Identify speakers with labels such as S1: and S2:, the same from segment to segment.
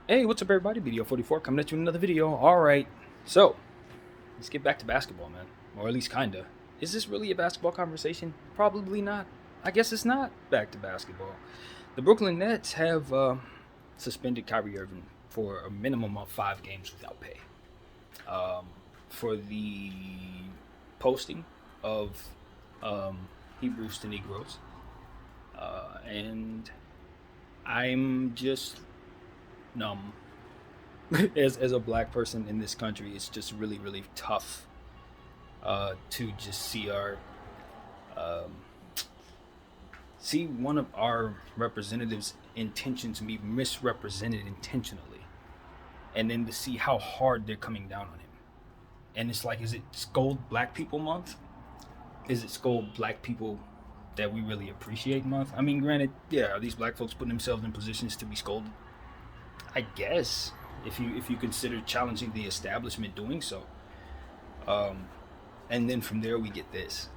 S1: Hey, what's up, everybody? Video 44 coming at you with another video. All right, so let's get back to basketball, man, or at least kinda. Is this really a basketball conversation? Probably not. I guess it's not back to basketball. The Brooklyn Nets have suspended Kyrie Irving for a minimum of 5 games without pay for the posting of Hebrews to Negroes, and I'm just numb. As a black person in this country, it's just really tough to just see our um, see one of our representatives' intentions be misrepresented intentionally, and then to see how hard they're coming down on him. And it's like, is it Scold Black People Month? Is it Scold Black People that we really appreciate month? I mean, granted, yeah, are these black folks putting themselves in positions to be scolded? I guess if you consider challenging the establishment doing so. And then from there we get this,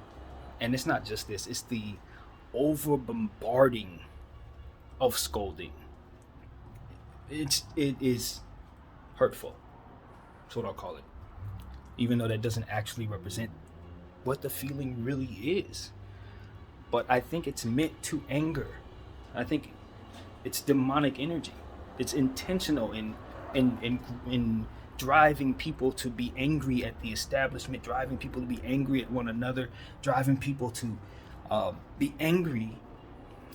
S1: and it's not just this; it's the over bombarding of scolding. It is hurtful. That's what I'll call it, even though that doesn't actually represent what the feeling really is. But I think it's meant to anger. I think it's demonic energy. It's intentional in driving people to be angry at the establishment, driving people to be angry at one another, driving people to be angry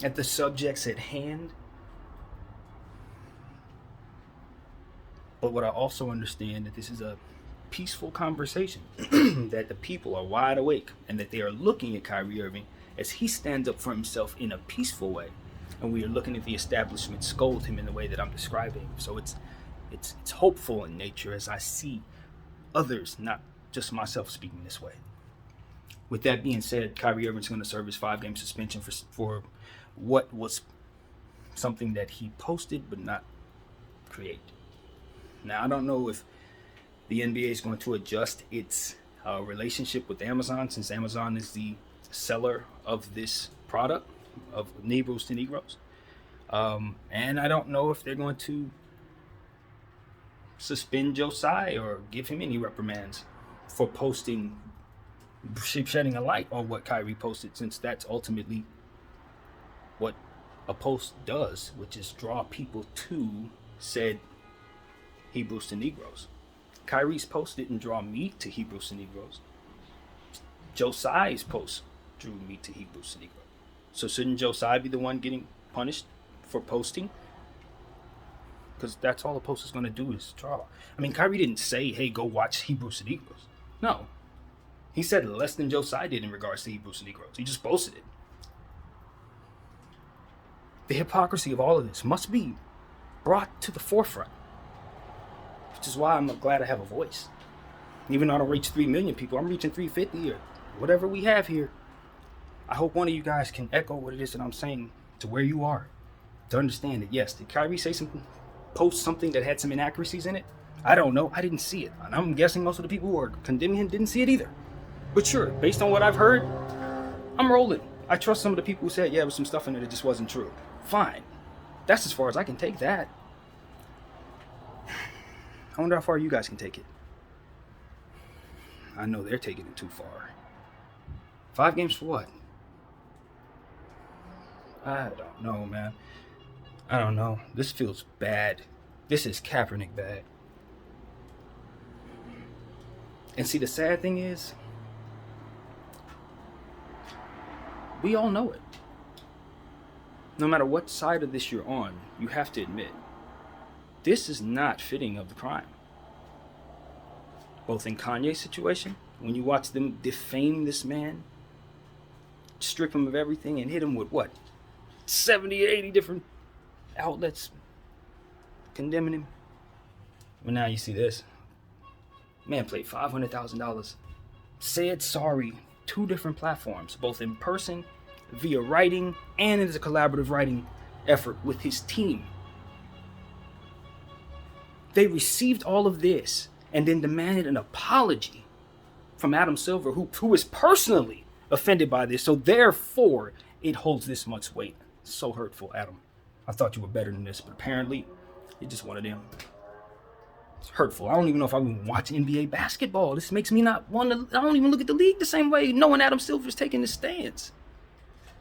S1: at the subjects at hand. But what I also understand that this is a peaceful conversation, that the people are wide awake, and that they are looking at Kyrie Irving as he stands up for himself in a peaceful way, and we are looking at the establishment scold him in the way that I'm describing. So it's hopeful in nature as I see others, not just myself, speaking this way. With that being said, Kyrie Irving's going to serve his 5-game suspension for what was something that he posted but not created. Now, I don't know if the NBA is going to adjust its relationship with Amazon, since Amazon is the seller of this product of Negroes to Negroes. And I don't know if they're going to suspend Josiah or give him any reprimands for posting, shedding a light on what Kyrie posted, since that's ultimately what a post does, which is draw people to said Hebrews to Negroes. Kyrie's post didn't draw me to Hebrews to Negroes. Josiah's post drew me to Hebrews to Negroes. So shouldn't Josiah be the one getting punished for posting? Because that's all a post is going to do is draw. I mean, Kyrie didn't say, hey, go watch Hebrews to Negroes. No. He said less than Josiah did in regards to Hebrews to Negroes. He just posted it. The hypocrisy of all of this must be brought to the forefront, which is why I'm glad I have a voice. Even though I don't reach 3 million people, I'm reaching 350 or whatever we have here. I hope one of you guys can echo what it is that I'm saying to where you are, to understand that, yes, did Kyrie say something, post something that had some inaccuracies in it? I don't know. I didn't see it. And I'm guessing most of the people who are condemning him didn't see it either. But sure, based on what I've heard, I'm rolling. I trust some of the people who said, yeah, there was some stuff in it that just wasn't true. Fine. That's as far as I can take that. I wonder how far you guys can take it. I know they're taking it too far. 5 games for what? I don't know, man. I don't know. This feels bad. This is Kaepernick bad. And see, the sad thing is, we all know it. No matter what side of this you're on, you have to admit, this is not fitting of the crime. Both in Kanye's situation, when you watch them defame this man, strip him of everything, and hit him with what? 70 or 80 different outlets condemning him. Well, now you see this. Man played $500,000. Said sorry 2 different platforms, both in person, via writing, and as a collaborative writing effort with his team. They received all of this and then demanded an apology from Adam Silver, who is personally offended by this. So therefore, it holds this much weight. So hurtful, Adam. I thought you were better than this, but apparently You're just one of them. It's hurtful. I don't even know if I even watch NBA basketball. This makes me not want to. I don't even look at the league the same way, knowing Adam Silver's taking his stance.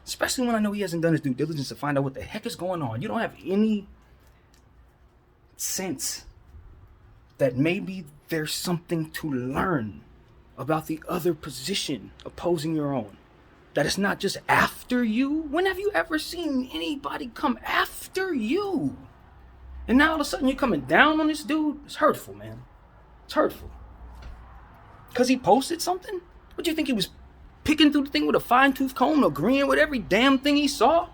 S1: Especially when I know he hasn't done his due diligence to find out what the heck is going on. You don't have any sense that maybe there's something to learn about the other position opposing your own. That it's not just after you. When have you ever seen anybody come after you? And now all of a sudden you're coming down on this dude? It's hurtful, man. It's hurtful. Because he posted something? What do you think he was picking through the thing with a fine-tooth comb, agreeing with every damn thing he saw?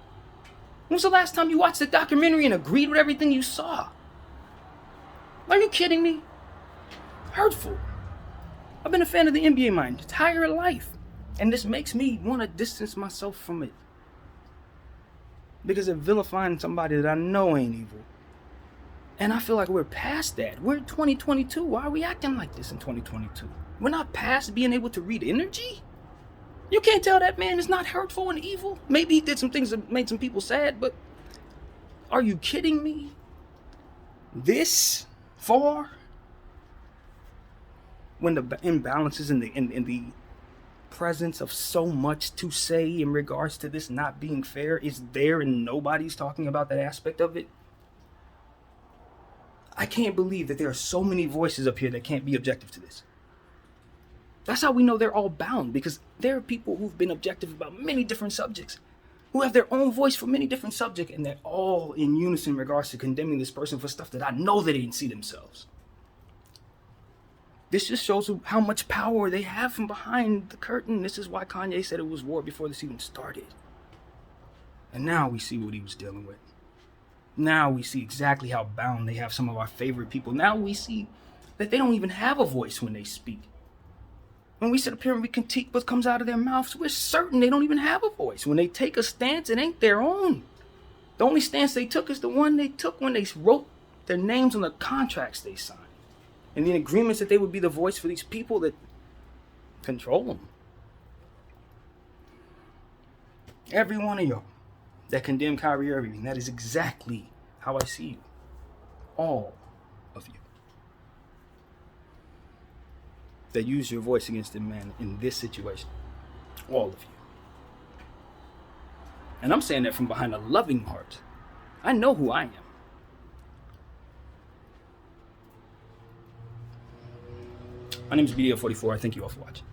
S1: When was the last time you watched the documentary and agreed with everything you saw? Are you kidding me? Hurtful. I've been a fan of the NBA my entire life. And this makes me want to distance myself from it. Because of vilifying somebody that I know ain't evil. And I feel like we're past that. We're in 2022. Why are we acting like this in 2022? We're not past being able to read energy? You can't tell that man is not hurtful and evil. Maybe he did some things that made some people sad, but are you kidding me? This far? When the imbalances in the presence of so much to say in regards to this not being fair is there and nobody's talking about that aspect of it. I can't believe that there are so many voices up here that can't be objective to this. That's how we know they're all bound, because there are people who've been objective about many different subjects, who have their own voice for many different subjects, and they're all in unison in regards to condemning this person for stuff that I know they didn't see themselves. This just shows how much power they have from behind the curtain. This is why Kanye said it was war before this even started. And now we see what he was dealing with. Now we see exactly how bound they have some of our favorite people. Now we see that they don't even have a voice when they speak. When we sit up here and we critique what comes out of their mouths, we're certain they don't even have a voice. When they take a stance, it ain't their own. The only stance they took is the one they took when they wrote their names on the contracts they signed. And the agreements that they would be the voice for these people that control them. Every one of y'all that condemn Kyrie Irving, that is exactly how I see you. All of you. That use your voice against him, man, in this situation. All of you. And I'm saying that from behind a loving heart. I know who I am. My name is BDO44. I thank you all for watching.